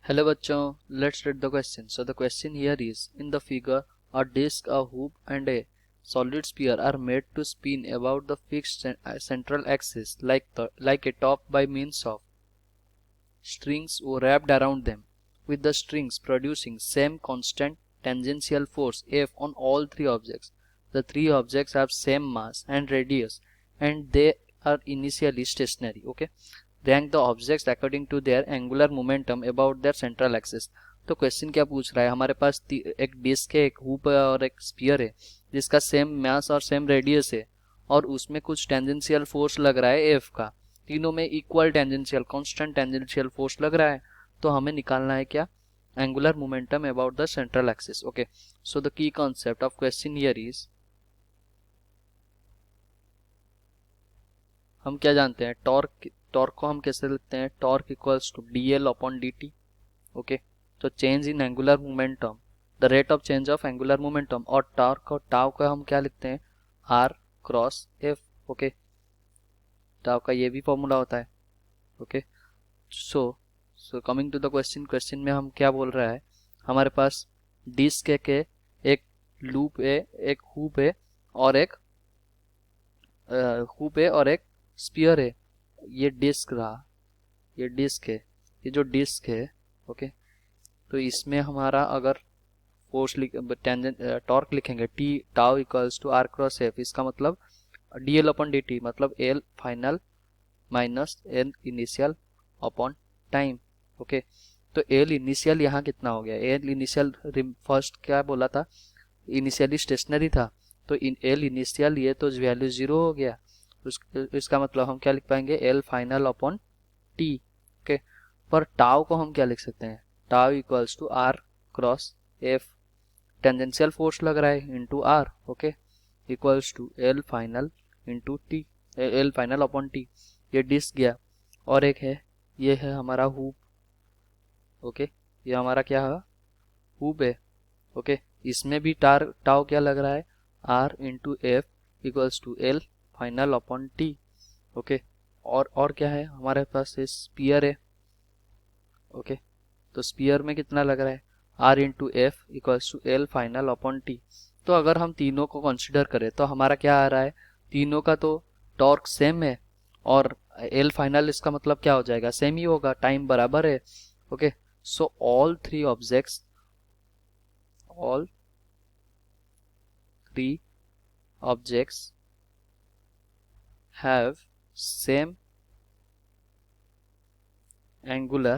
Hello bachcho, let's read the question. So the question here is, in the figure, a disc, a hoop and a solid sphere are made to spin about the fixed central axis like a top by means of strings wrapped around them, with the strings producing same constant tangential force F on all three objects. The three objects have same mass and radius and they are initially stationary. Okay. Rank the objects according to their angular momentum about their central axis. तो question क्या पूछ रहा है, हमारे पास एक disc है, एक hoop है और एक स्फीयर है जिसका सेम मास और सेम रेडियस है और उसमें कुछ टेंजेंशियल फोर्स लग रहा है एफ का। तीनों में equal tangential constant tangential force लग रहा है। तो हमें निकालना है क्या, angular momentum about the central axis. Okay, so the key concept of question here is, हम क्या जानते हैं, टॉर्क को हम कैसे लिखते हैं, torque equals to D L upon D T. Okay, तो change in angular momentum, the rate of change of angular momentum, और टॉर्क और टाउ का हम क्या लिखते हैं, R cross F. Okay, tau का ये भी फॉर्मूला होता है। Okay, so coming to the question में हम क्या बोल रहा है, हमारे पास डिस्क के एक लूप है, एक हुप है और एक स्पीयर है। ये डिस्क रहा, ये डिस्क है, ये जो डिस्क है। ओके, तो इसमें हमारा अगर फोर्स टेंजेंट टॉर्क लिखेंगे T tau equals to R cross F, इसका मतलब D L upon D T, मतलब L final minus L initial upon time. Okay, तो एल इनिशियल यहाँ कितना हो गया, एल इनिशियल फर्स्ट क्या बोला था, इनिशियली स्टेशनरी था, तो एल इनिशियल ये तो वैल्यू 0 हो गया। इसका मतलब हम क्या लिख पाएंगे, L final upon T. Okay, पर टाउ को हम क्या लिख सकते हैं, tau equals to R cross F, tangential force लग रहा है into R. Okay, equals to L final into T, L final upon T. ये डिस्क गया और एक है, ये है हमारा हुप। ओके, ये हमारा क्या है, हुप है। ओके, इसमें भी टाउ क्या लग रहा है, R into F equals to L final upon T. Okay, और क्या है हमारे पास, स्पीयर है। ओके, तो स्पीयर में कितना लग रहा है, R into F equals to L final upon T. तो अगर हम तीनों को कंसिडर करें तो हमारा क्या आ रहा है, तीनों का तो टॉर्क सेम है और एल फाइनल इसका मतलब क्या हो जाएगा, सेम ही होगा, टाइम बराबर है। Okay, so all three objects have same angular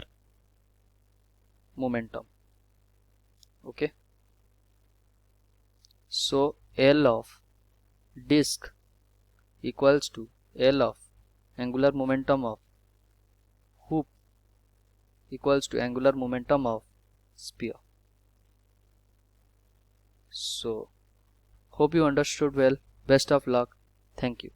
momentum. Okay, so L of disk equals to L of angular momentum of hoop equals to angular momentum of sphere. So hope you understood well. Best of luck. Thank you.